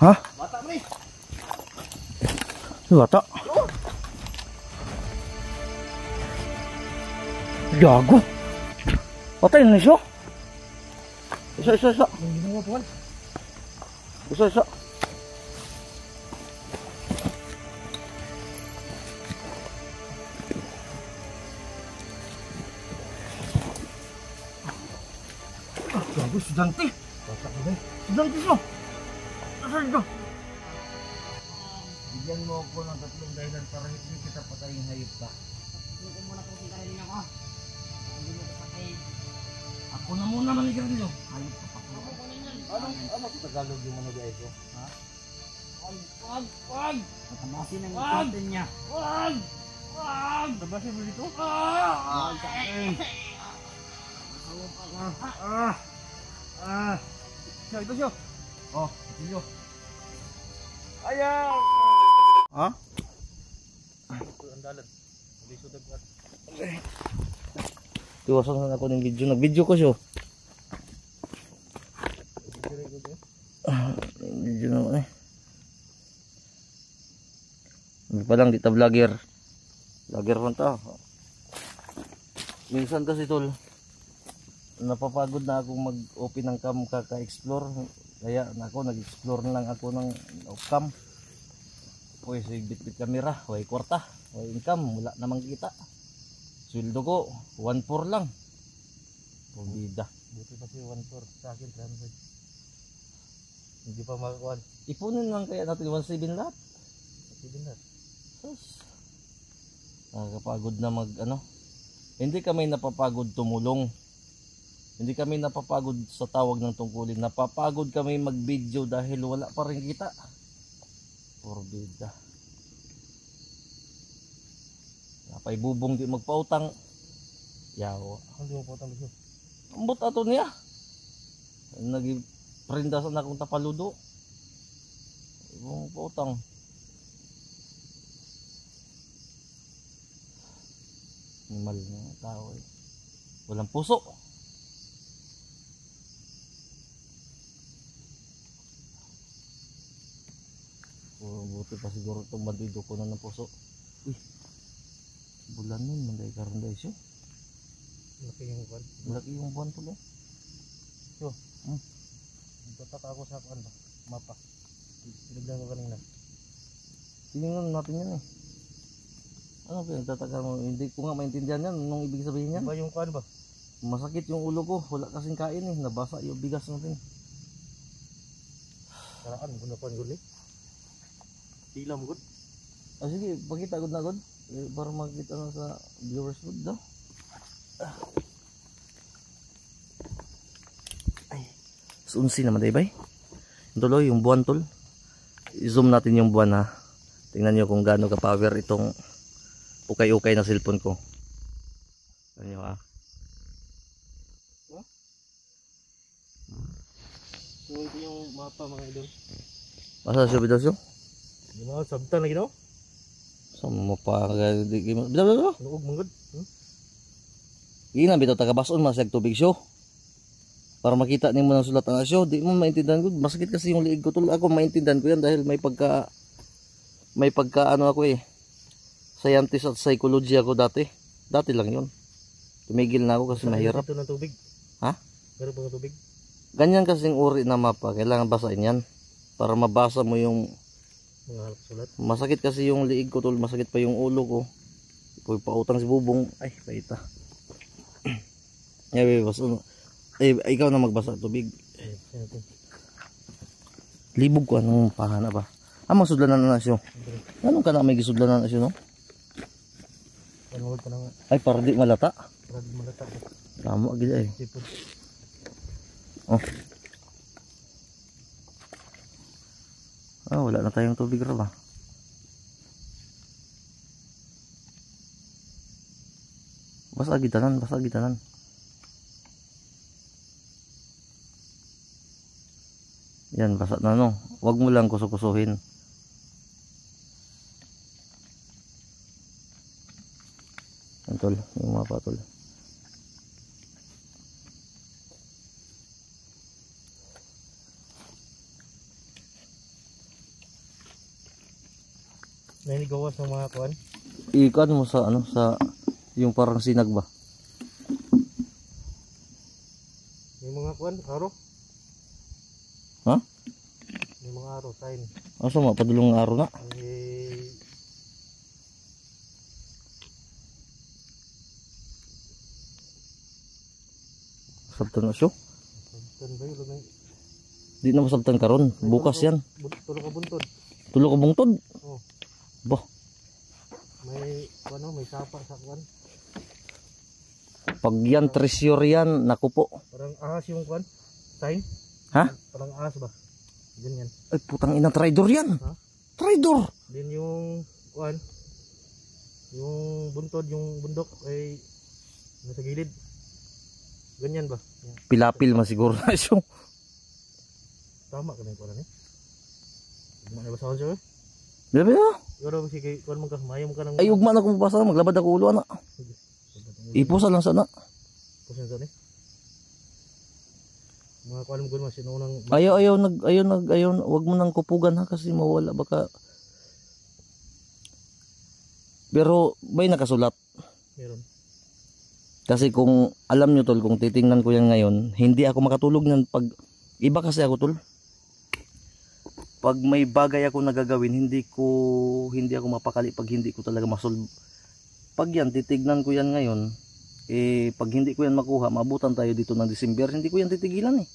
Ha? Bata mo eh. Bata? Gago. Patay na siya. Isa. Yung ginawa po. Isa. Gago, sudante. Bata mo ba? Sudante siya. Nasaan ka? Bigyan mo ako ng 3 dahilan para hindi kita patayin, hayop ka. Hindi ko muna po sintarin ako. Hindi mo kapatid. Ako na muna manigaw nyo. Hayop ka pa. Ako po ninyan. Ano sa Tagalog yung managay ko? Ha? Wag! Matamasin ang ikonten niya. Wag! Tabasin mo dito? Wag sa akin. Siya, ito siya. Oh, ito nyo. Ayaw! Ha? Ang dalan. Hindi sudag at. Tiwasan na ako ng video. Nag-video ko siya. Video naman eh. Hindi pa lang, di ta vlogger. Vlogger man ta. Minsan kasi tol, napapagod na akong mag-open ng cam kaka-explore. Kaya ako nag-explore na lang ako ng off-cam. Pwes, bit-bit camera, way kwarta, way income, wala namang kita. Sweldo ko, 1.4 lang. Pumida. Buti pa siya 1.4 sa akin 300. Hindi pa makakuha. Ipunin lang kaya natin 1.7 lahat. Sige na. Sus. Nakakapagod na Hindi kami napapagod tumulong. Hindi kami napapagod sa tawag ng tungkulin. Napapagod kami mag-video dahil wala pa rin kita. Porbida. Napay bubong di magpautang. Yawa. Hindi mo po itang gusto. Ambot ato niya. Nagiprindasan akong tapaludo. Ibang pautang. Animal na tao eh. Walang puso. Buti pa siguro itong bandido ko na ng puso. Uy, bulan nun, manday karon dahil siya. Laki yung buwan. Malaki yung buwan tuloy. So, Nagtataka ako sa mapa. Tinignan ko kanina. Tingnan natin yan eh. Ano ba nagtataka mo? Hindi ko nga maintindihan yan. Anong ibig sabihin yan? Ba yung kuan ba? Masakit yung ulo ko. Wala kasing kain eh. Nabasa yung bigas natin. Karaan, guna kuan guli. Tilam gud. Ah, sige, pakita agad na agad. Para makita na sa viewers food daw. Ay, sunsi naman day bay. Tuloy yung buwan tol. I-zoom natin yung buwan ha. Tingnan nyo kung gaano ka-power itong ukay-ukay na cellphone ko. Tingnan nyo ha. So ito yung mapa mga idol. Masa siya bitaw siya? Di ba sabtan lagi daw? Sama mo pa bitaw. Nuog mangod. Ina bitaw taga-bason masag tubig siya. Para makita nimo ng sulat ang asyo, di mo maintindihan ko. Masakit kasi yung liig ko tol. Ako maintindihan ko yan dahil may pagka ano ako eh. Scientist at psychology ako dati. Dati lang yun. Tumigil na ako kasi mahirap. Ito ng tubig. Ha? Meron pang tubig. Ganyan kasing uri na mapa. Kailangan basahin yan. Para mabasa mo yung Mga sulat. masakit kasi yung liig ko tol. Masakit pa yung ulo ko. Ipoi pautang si bubong. Ay, paita. Ikaw na magbasa tubig. Libog ko anong pahana ba? Masudlanan na siyo. Anong ka na may gisudlanan na siyo no? Panuod pa na nga. Ay para di malata. Para di malata. Tama gid ay. Sipod. Oh. Wala na tayong tubig ra ba? Basa gitanan. Yan, basa na no. Huwag mo lang kusukusuhin. Yan tol, yung mapa tol. Naninigawas ng mga kuan. Ikan mo sa ano sa yung parang sinag ba? May mga kuan, araw. Ha? May mga araw, sign. Asa mapadulong nga araw na? Eh, Sabtan na siya. sabtan ba yun? Di na masabtan karon. Bukas yan. Tulog ka buntod. Tulo ka bungtod. Oh. Bah, May kuan, may sapa sa kuan. pag yan treasure yan, naku po. Parang ahas yung kuan. Sign. Ha? Parang ahas ba? Ganyan. Ay putang ina, traidor yan. Ha? Traidor. Then yung kuan, yung buntod, yung bundok ay nasa gilid. Ganyan ba? Yan. Pilapil masiguro na siya. Tama ka na yung kuan eh. Ugma na ba sa siya eh? Diba ya? Pero sige, kuan mo ka, mayam ka ng... Ay ugma na kung mabasa, maglabad ako ulo na. Ipusa lang sana. Pusin sa ni. Mga kuan mo gud mas sinunang... Ayaw, wag mo nang kupugan ha kasi mawala baka. Pero may nakasulat. Meron. Kasi kung alam nyo tol, kung titingnan ko yan ngayon, hindi ako makatulog nan pag iba kasi ako tol. Pag may bagay ako nagagawin, hindi ako mapakali pag hindi ko talaga masolve. Pag yan, titignan ko yan ngayon, pag hindi ko yan makuha, maabutan tayo dito ng December, hindi ko yan titigilan eh.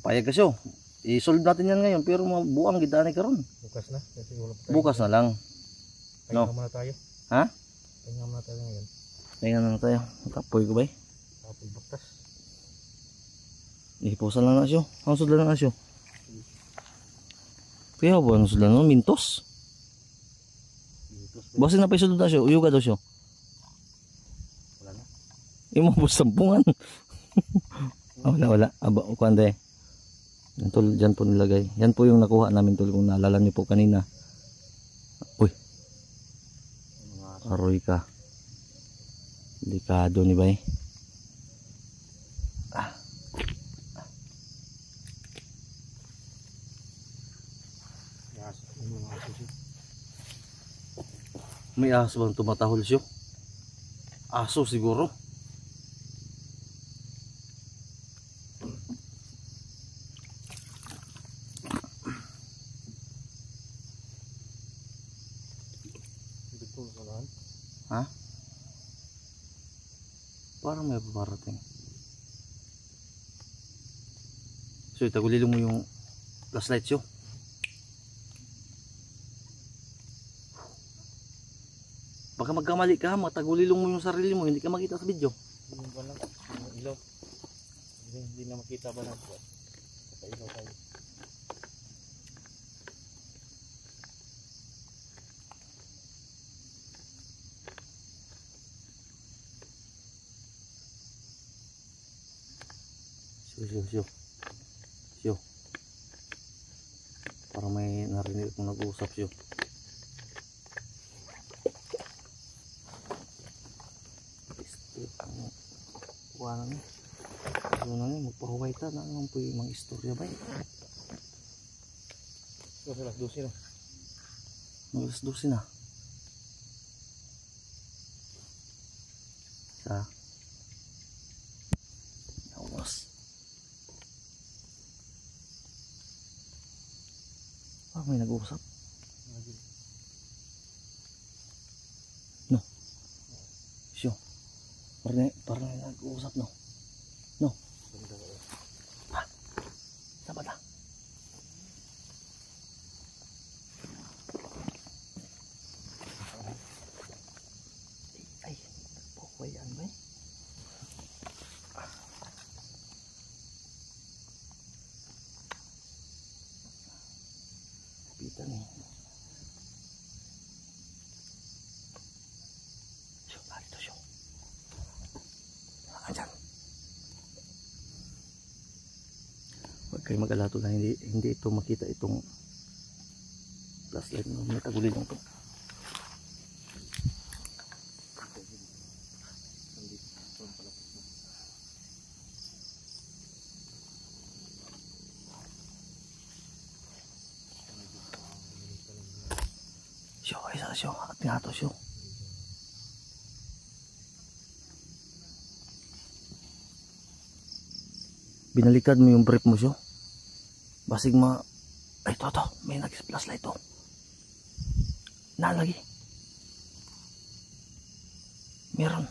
Payag kasi i-solve natin yan ngayon, pero buang gidani karon. Bukas na. Kasi wala pa tayo. Bukas na lang. Pahinga No. muna tayo. Ha? Pahinga muna tayo ngayon. Tingnan na tayo. Kapoy ko ba eh? Tapos baktas. Ipusan lang na siyo. Ang sudlan na siyo. Kaya ba ang sudlan no? Mintos. Basin na pa yung sudlan na siyo. Uyuga daw siyo. Wala na. Imo po sampungan. Wala. Aba, kuwanda eh. Yan tol, dyan po nilagay. Yan po yung nakuha namin tol kung naalala niyo po kanina. Uy. Aroy ka. Delikado ni bay. Yes. Ano mga aso siya? May aso bang tumatahol siyo? Aso siguro. Dito sa lahan. Ha? Parang may paparating. So itagulilong mo yung flashlight siyo. Baka magkamali ka, matagulilong mo yung sarili mo, hindi ka makita sa video. Yung ba lang? Yung ilaw. Hindi na makita ba lang? Sa ilaw tayo. Siyo. Parang may narinig kong nag-uusap siyo. Kuha na. So na ni magpahuway ta na ang puy mga istorya ba? So, sa las 12 na. Alas 12 na. Sa Awas. May nag-uusap. No. Siyo. Parang nag-uusap no. No. Ha? Saan ba ta? Ay, nagpahuwayan ba eh? Kapitan eh. Siyo, narito siyo. Andyan. Huwag kayo mag-alato na hindi ito makita itong flashlight na natagulin lang ito. Siyo, isa siyo. At nga to siyo. Binalikan mo yung brief mo siyo. Basig ma... Ay, ito. May nag-flashlight to. Nalagi. Meron.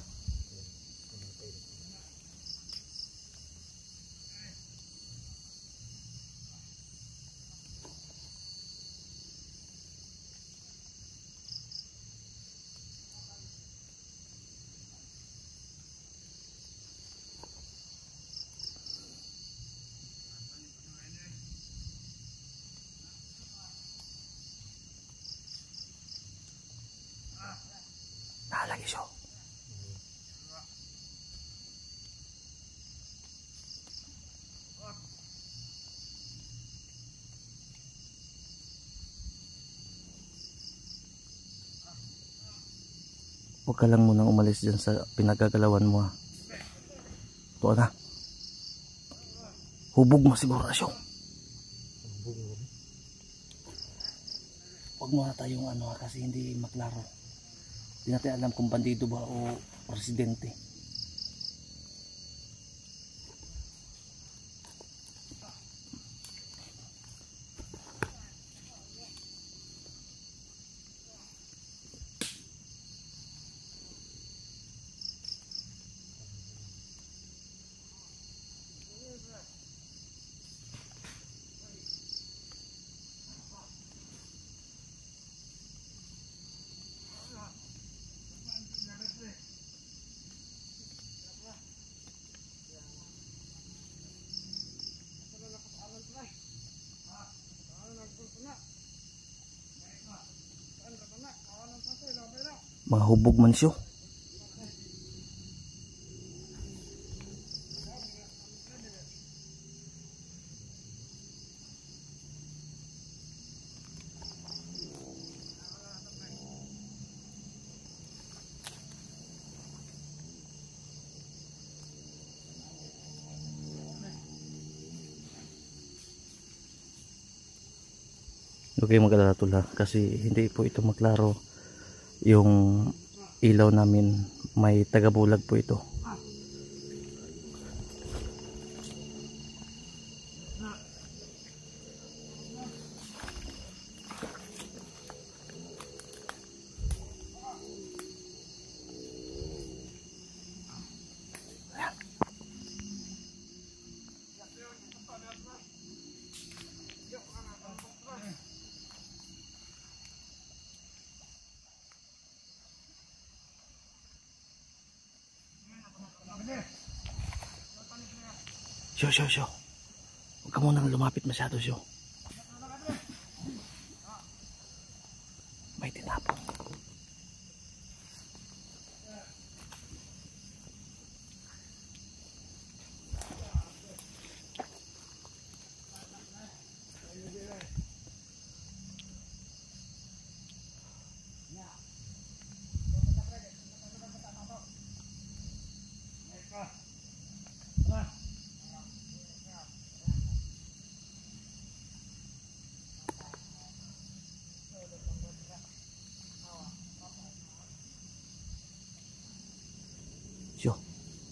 Nalagi siya. Huwag ka lang munang umalis dyan sa pinagagalawan mo ha. Ito na. Hubog mo siguro siya. Huwag mo na tayong ano ha, kasi hindi maklaro. Hindi natin alam kung bandido ba o presidente. Mga hubog man siya. Huwag kayong mag-alala tula kasi hindi po ito maklaro. Yung ilaw namin may tagabulag po ito. Siyo. Huwag ka munang lumapit masyado, siyo. May tinapon.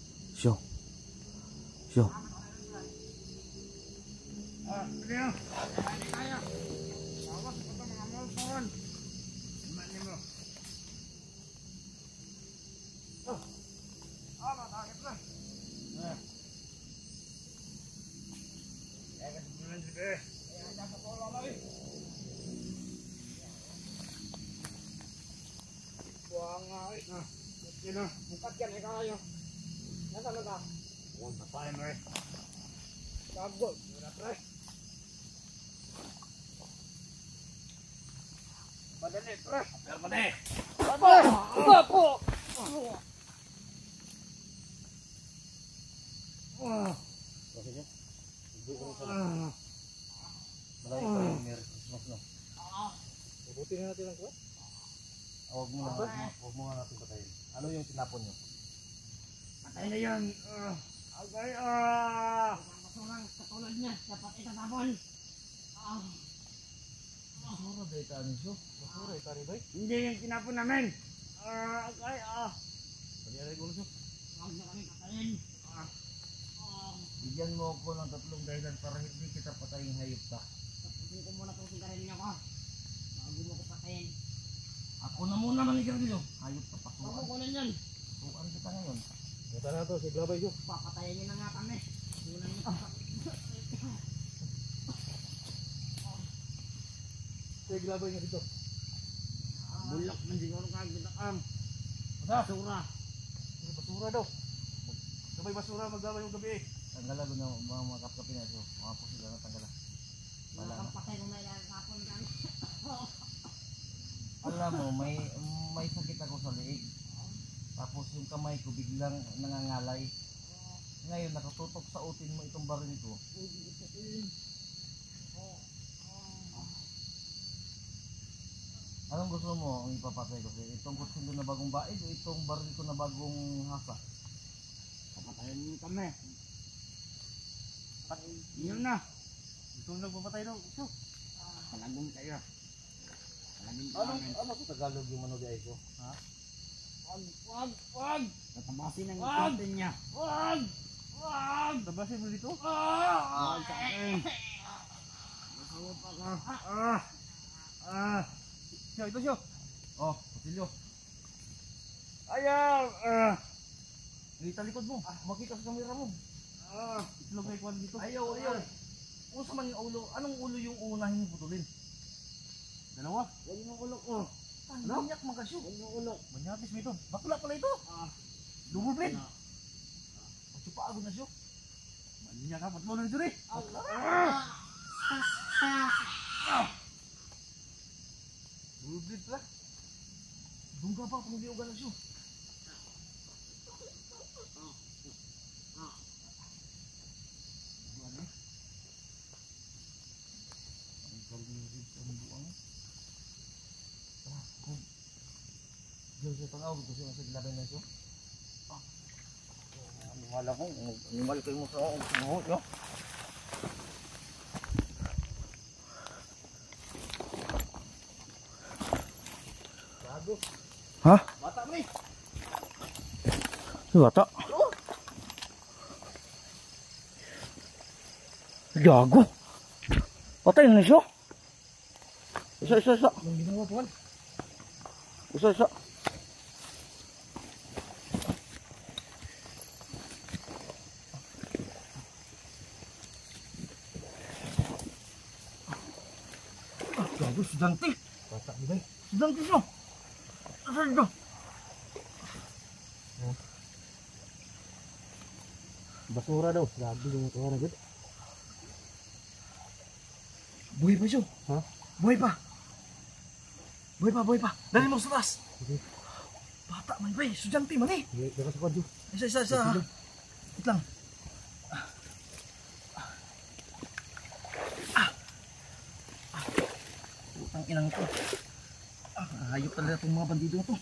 Siyo. Bukat yan kayo. Nasaan na ka? Huwag na tayo mo eh. Kagol. Wala pre. Madali pre. Madali. Bapo! Kasi siya. Hindi ko rin sa lahat. Malayo pa yung Merry Christmas, no? Mabuti na natin ang kuha. Huwag mo nga natin patayin. Ano yung tinapon nyo? Patay na yun. Okay, Masulang katulad niya. Dapat itatapon. Ano dahil taan niyo? Basura itari bay. Hindi yung tinapon namin. Paniaray ko na siya. Huwag na kami kakain. Bigyan mo ako ng 3 dahilan para hindi kita patayin hayop ka. Tapusin ko muna itong sigarilyo ko. Bago mo ko patayin. Ako na muna manigarilyo. Hayop ka, Huwag pasukan. mo kunin yan. Pasukan kita ngayon. Punta na to, si Glabay siya. Papatayin niyo na nga kami. Una niyo Si Glabay nga dito. bulak man siguro kagad ang Basta. basura. Basura daw. Gabay basura, maglabay yung gabi eh. Tanggalan ko na mga kapkapin na siya. Mga po sila na tanggalan. Wala Wala kang na. patay kung may lalakapon kami. Alam mo, may sakit ako sa liig. Tapos yung kamay ko biglang nangangalay. Ngayon nakatutok sa utin mo itong baril ko. Anong gusto mo ang ipapatay ko? Itong kutsilyo na bagong baid o itong baril ko na bagong hasa? Papatayin niyo kami. Yun na. Gusto mo nagpapatay daw. Ito. Palagong kayo. Palagong namin. Ano sa Tagalog yung manogay ko? Ha? Wag! Tatabasin ang ipitin niya. Tabasin mo dito? Wag sa akin. Masawap ako. Siya, ito siya. Oh, kutsilyo. Ayaw! Ngita likod mo. Makita sa kamera mo. Itlog kay Kwan dito. Ayaw. Kung sa man yung ulo, anong ulo yung uunahin mo putulin? Dalawa. Huwag yung ulo ko. Ano? Banyak magasyo. Huwag yung ulo. Manyatis mo ito. Bakla pala ito. Double blade. Ano? Magsupaagod na siyo. Manyak ka. Ba't mo na ito rin? Double blade pala. Doon ka pa kung hindi ugan na siyo. Diyos sa tanaw, gusto siya sa glabay na siyo. Animal ako, animal kayo mo sa ako. No? Gago. Ha? Bata mo eh. Bata? Gago. Patay na siya. Isa. Anong ginawa po? Isa. Gago, estudyante. Bata mo ba? Estudyante siya. Asan siya? Basura daw. Gago yung ito na good. Buhay pa siya. Ha? Buhay pa. Dali mo sa taas. Sige. Bata man ba eh. Estudyante man eh. Sige, dapat sa kwadyo. Isa. Wait lang. Putang inang ito. Hayop talaga itong mga bandido na ito.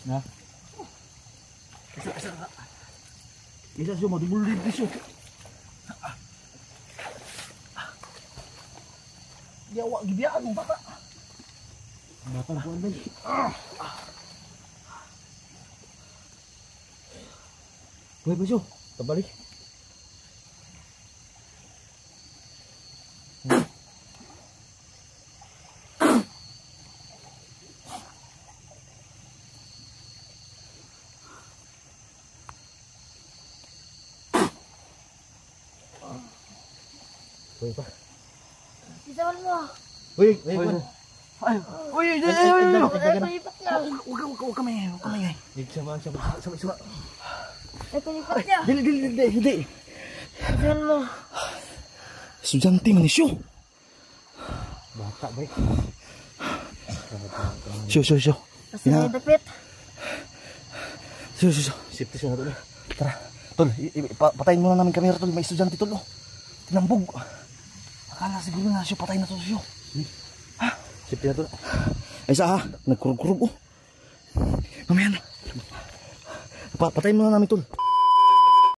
Na? Isa siya, madumulid siya. Yawa, gibiyaan mong bata. Bata na po ang bay. Buhay ba siya? Tabalik. Buhay pa. Isawal mo. Uy, Kwan. Uy, Palipat niya. huwag ka maingay. Sama. Palipat niya. Hindi. Isawal mo. Estudyante man siya. Bata bay. Siyo. Kasi may dapit. Siyo. Safety siya na doon. Tara, tol, patayin muna namin kamera tol, may estudyante tol, oh. Tinambog. Akala siguro na siya, patay na to siya. Safety na doon. Ay isa ha, nagkurug-kurug, oh. Mamaya na. Patayin muna namin tol.